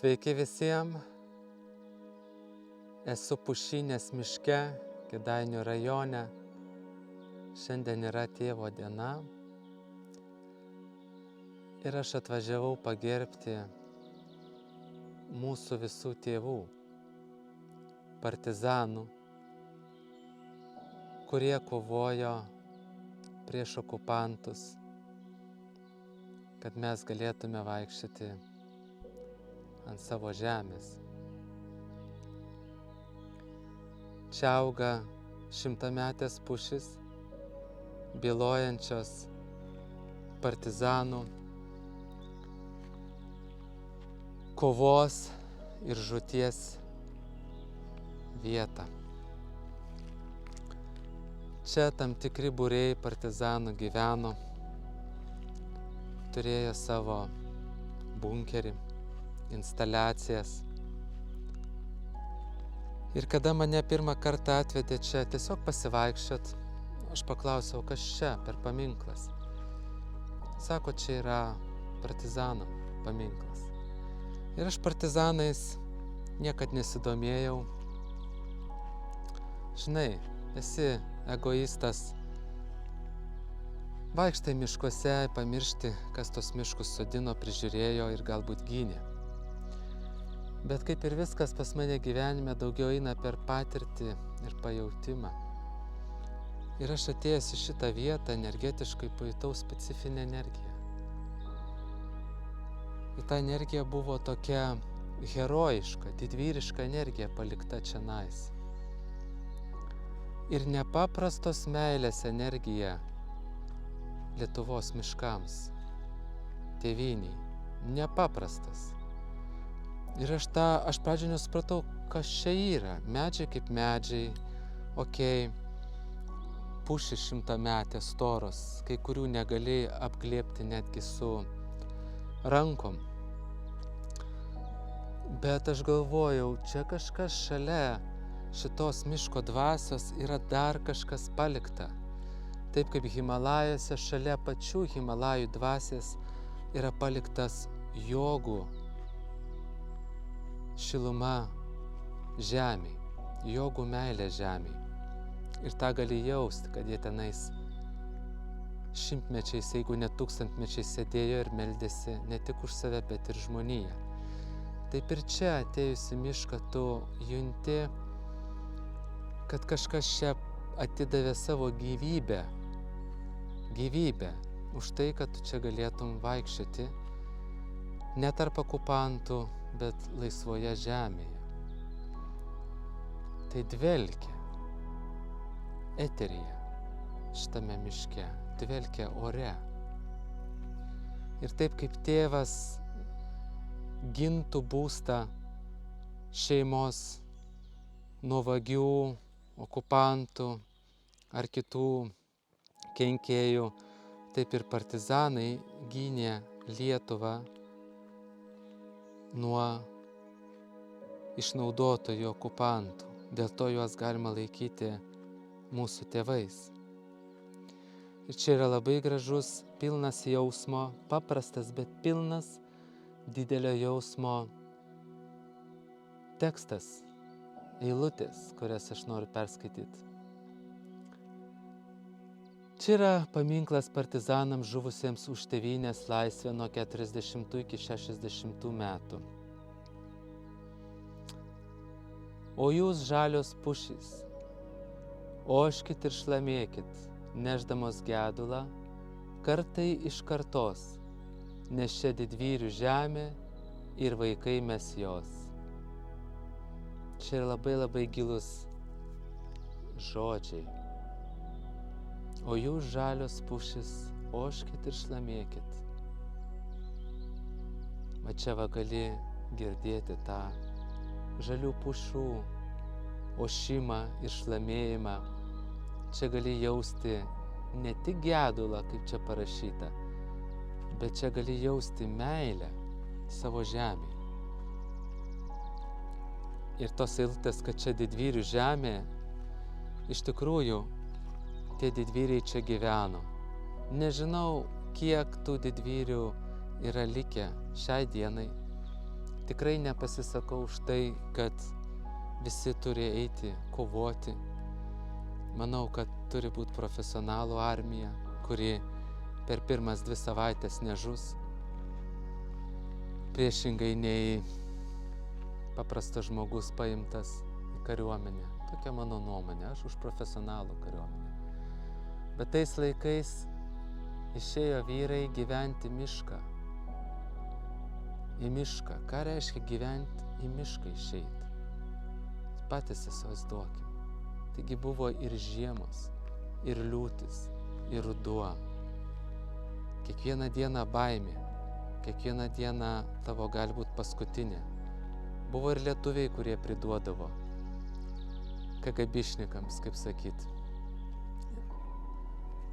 Sveiki visiems. Esu Pušynės miške, Kėdainių rajone. Šiandien yra tėvo diena. Ir aš atvažiavau pagerbti mūsų visų tėvų, partizanų, kurie kovojo prieš okupantus, kad mes galėtume vaikščioti ant savo žemės. Čia auga šimtametės pušys, bylojančios partizanų kovos ir žūties vietą. Čia tam tikri būriai partizanų gyveno, turėjo savo bunkerį, instaliacijas. Ir kada mane pirmą kartą atvedė čia tiesiog pasivaikščiot, aš paklausiau, kas čia per paminklas. Sako, čia yra partizanų paminklas. Ir aš partizanais niekad nesidomėjau. Žinai, esi egoistas, vaikštai miškuose, pamiršti, kas tos miškus sodino, prižiūrėjo ir galbūt gynė. Bet kaip ir viskas pas mane gyvenime, daugiau eina per patirtį ir pajautimą. Ir aš atėjęs į šitą vietą energetiškai pajutau specifinę energiją. Ir ta energija buvo tokia herojiška, didvyriška energija palikta čionais. Ir nepaprastos meilės energija Lietuvos miškams, tėvynei, nepaprastas. Ir aš pradžioje nesupratau, kas čia yra. Medžiai kaip medžiai, okei, pušys šimtametės storos, kai kurių negali apglėbti netgi su rankom. Bet aš galvojau, čia kažkas šalia šitos miško dvasios yra dar kažkas palikta. Taip kaip Himalajose šalia pačių Himalajų dvasės yra paliktas jogų šiluma žemei, jogų meilė žemei. Ir tą gali jausti, kad jie tenais šimtmečiais, jeigu ne tūkstantmečiais sėdėjo ir meldėsi ne tik už save, bet ir žmoniją. Taip ir čia atėjus į mišką tu junti, kad kažkas čia atidavė savo gyvybę už tai, kad tu čia galėtum vaikščioti ne tarp okupantų, bet laisvoje žemėje. Tai dvelkia eteryje šitame miške, dvelkia ore. Ir taip kaip tėvas gintų būstą šeimos nuo vagių, okupantų ar kitų kenkėjų, taip ir partizanai gynė Lietuvą nuo išnaudotojų okupantų. Dėl to juos galima laikyti mūsų tėvais. Ir čia yra labai gražus, pilnas jausmo, paprastas, bet pilnas didelio jausmo tekstas, eilutės, kurias aš noriu perskaityti. Čia yra paminklas partizanams žuvusiems už tėvynės laisvę nuo 40 iki 60 metų. O jūs žalios pušys, oškit ir šlamėkit, nešdamos gedulą, kartai iš kartos, nes čia didvyrių žemė ir vaikai mes jos. Čia yra labai gilus žodžiai. O jūs žalios pušys, oškit ir šlamėkit. Va čia va gali girdėti tą žalių pušų ošimą ir šlamėjimą. Čia gali jausti ne tik gedulą, kaip čia parašyta, bet čia gali jausti meilę savo žemėje. Ir tos eilutės, kad čia didvyrių žemė, iš tikrųjų tie didvyriai čia gyveno. Nežinau, kiek tų didvyrių yra likę šiai dienai. Tikrai nepasisakau už tai, kad visi turi eiti kovoti. Manau, kad turi būti profesionalų armija, kuri per pirmas 2 savaitės nežus. Priešingai nei paprastas žmogus paimtas į kariuomenę. Tokia mano nuomonė, aš už profesionalų kariuomenę. Bet tais laikais išėjo vyrai gyventi mišką. Į mišką. Ką reiškia gyventi į mišką išeiti? Patys įsivaizduokim. Taigi buvo ir žiemos, ir liūtis, ir ruduo. Kiekvieną dieną baimė, kiekvieną dieną tavo gali būti paskutinė. Buvo ir lietuviai, kurie priduodavo KGBšnikams, kaip sakyt,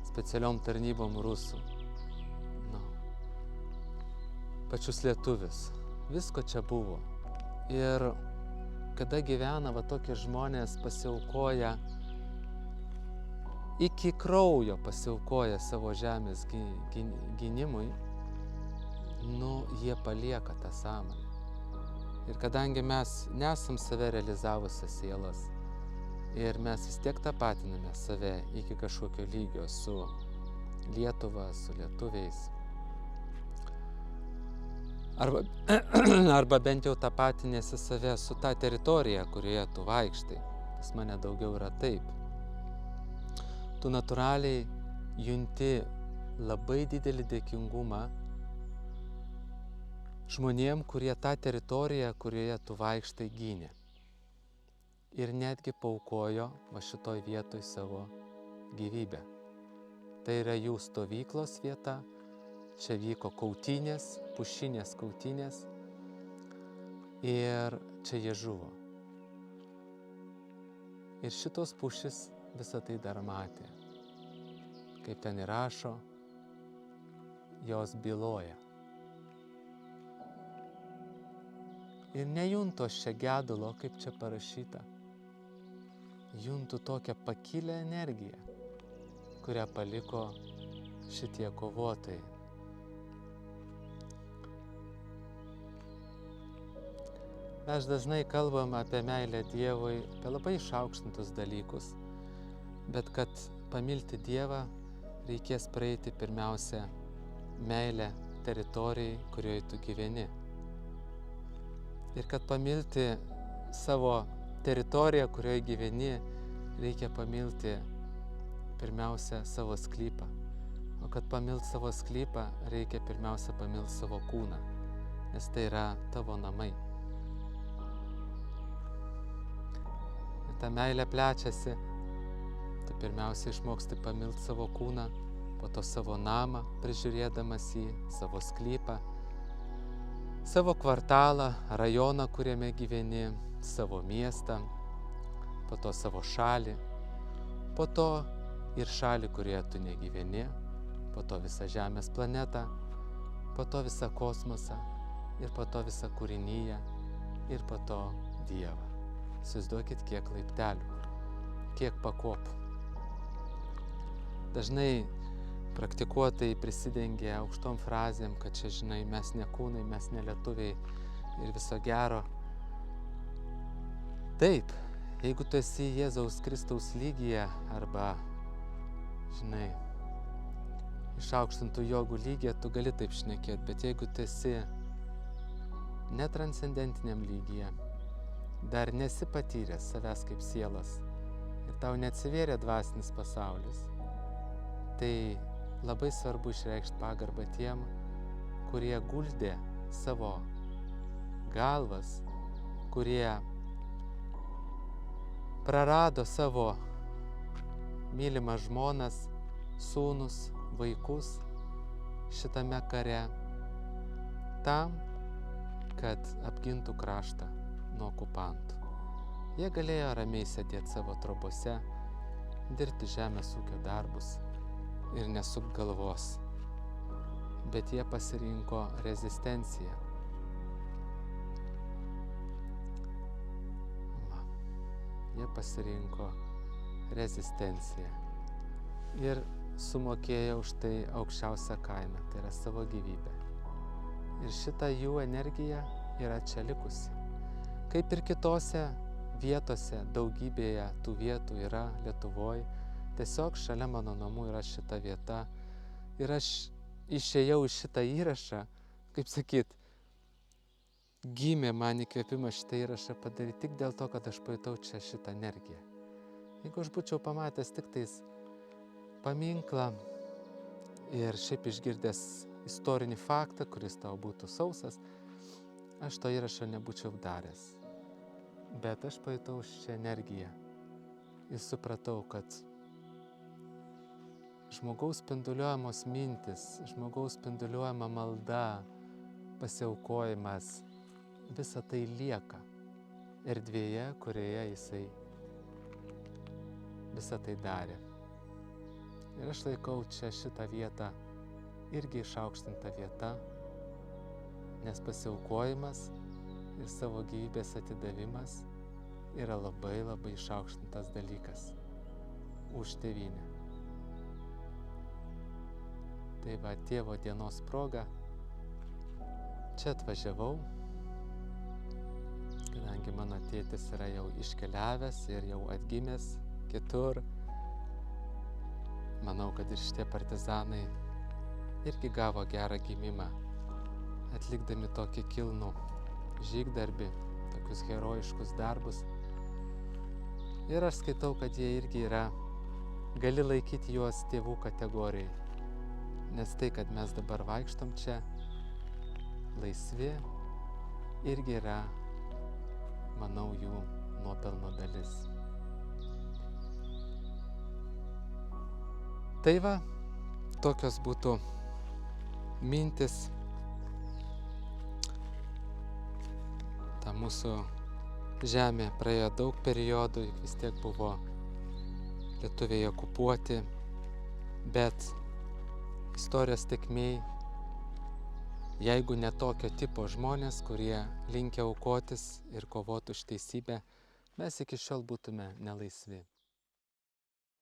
specialiom tarnybom rusų. Pačius lietuvius. Visko čia buvo. Ir kada gyvena tokie žmonės pasiaukoja, iki kraujo pasiaukoja savo žemės gynimui, jie palieka tą sąmonę. Ir kadangi mes nesam save realizavusios sielos ir mes vis tiek tapatiname save iki kažkokio lygio su Lietuva, su lietuviais, arba bent jau tapatinėsi save su ta teritorija, kurioje tu vaikštai. Pas mane daugiau yra taip. Tu natūraliai junti labai didelį dėkingumą žmonėm, kurie tą teritoriją, kurioje tu vaikštai, gynė. Ir netgi paaukojo šitoj vietoj savo gyvybę. Tai yra jų stovyklos vieta. Čia vyko kautynės, pušinės kautynės ir čia jie žuvo. Ir šitos pušis visą tai dar matė. Kaip ten įrašo, jos byloja. Ir nejuntu aš čia gedulo, kaip čia parašyta. Juntu tokią pakilę energiją, kurią paliko šitie kovotojai. Mes dažnai kalbam apie meilę Dievui, apie labai išaukštintus dalykus, bet kad pamilti Dievą, reikės praeiti pirmiausia meilę teritorijai, kurioje tu gyveni. Ir kad pamilti savo teritoriją, kurioje gyveni, reikia pamilti pirmiausia savo sklypą. O kad pamilti savo sklypą, reikia pirmiausia pamilti savo kūną, nes tai yra tavo namai. Ta meilė plečiasi, tu pirmiausia išmoksti pamilti savo kūną, po to savo namą, prižiūrėdamas jį, savo sklypą, savo kvartalą, rajoną, kuriame gyveni, savo miestą, po to savo šalį, po to ir šalį, kurioje tu negyveni, po to visą Žemės planetą, po to visą kosmosą ir po to visą kūriniją ir po to Dievą. Įsivaizduokit, kiek laiptelių, kiek pakopų. Dažnai praktikuotojai prisidengia aukštom frazėm, kad čia, žinai, mes ne kūnai, mes ne lietuviai ir viso gero. Taip, jeigu tu esi Jėzaus Kristaus lygyje arba, žinai, išaukštintų jogų lygyje, tu gali taip šnekėti, bet jeigu tu esi netranscendentiniam lygyje, dar nesi patyręs savęs kaip sielos ir tau neatsivėrė dvasinis pasaulis, tai labai svarbu išreikšti pagarbą tiem, kurie guldė savo galvas, kurie prarado savo mylimas žmonas, sūnus, vaikus šitame kare tam, kad apgintų kraštą nuo okupantų. Jie galėjo ramiai sėdėti savo trobose, dirbti žemės ūkio darbus ir nesuk galvos. Bet jie pasirinko rezistenciją. Jie pasirinko rezistenciją ir sumokėjo už tai aukščiausią kainą, tai yra savo gyvybę. Ir šitą jų energiją yra čia likusi. Kaip ir kitose vietose, daugybėje tų vietų yra Lietuvoje, tiesiog šalia mano namų yra šita vieta. Ir aš išėjau iš šitą įrašą, kaip sakyt, gimė man įkvėpimas šitą įrašą padaryti tik dėl to, kad aš pajutau čia šitą energiją. Jeigu aš būčiau pamatęs tik tais paminklą ir šiaip išgirdęs istorinį faktą, kuris tau būtų sausas, aš to įrašo nebūčiau daręs. Bet aš pajutau šią energiją ir supratau, kad žmogaus spinduliuojamos mintis, žmogaus spinduliuojama malda, pasiaukojimas, visa tai lieka erdvėje, kurioje jisai visą tai darė. Ir aš laikau čia šitą vietą irgi išaukštinta vieta, nes pasiaukojimas ir savo gyvybės atidavimas yra labai labai išaukštintas dalykas už tėvynę. Tai va, tėvo dienos proga čia atvažiavau, kadangi mano tėtis yra jau iškeliavęs ir jau atgimęs kitur. Manau, kad ir šitie partizanai irgi gavo gerą gimimą, atlikdami tokį kilnų žygdarbį, tokius herojiškus darbus. Ir aš skaitau, kad jie irgi yra, gali laikyti juos tėvų kategorijai. Nes tai, kad mes dabar vaikštom čia, laisvi, irgi yra, manau, jų nuopelno dalis. Tai va, tokios būtų mintis. Ta mūsų žemė praėjo daug periodų, vis tiek buvo lietuviai okupuoti, bet istorijos tėkmėj, jeigu ne tokio tipo žmonės, kurie linkę aukotis ir kovotų už teisybę, mes iki šiol būtume nelaisvi.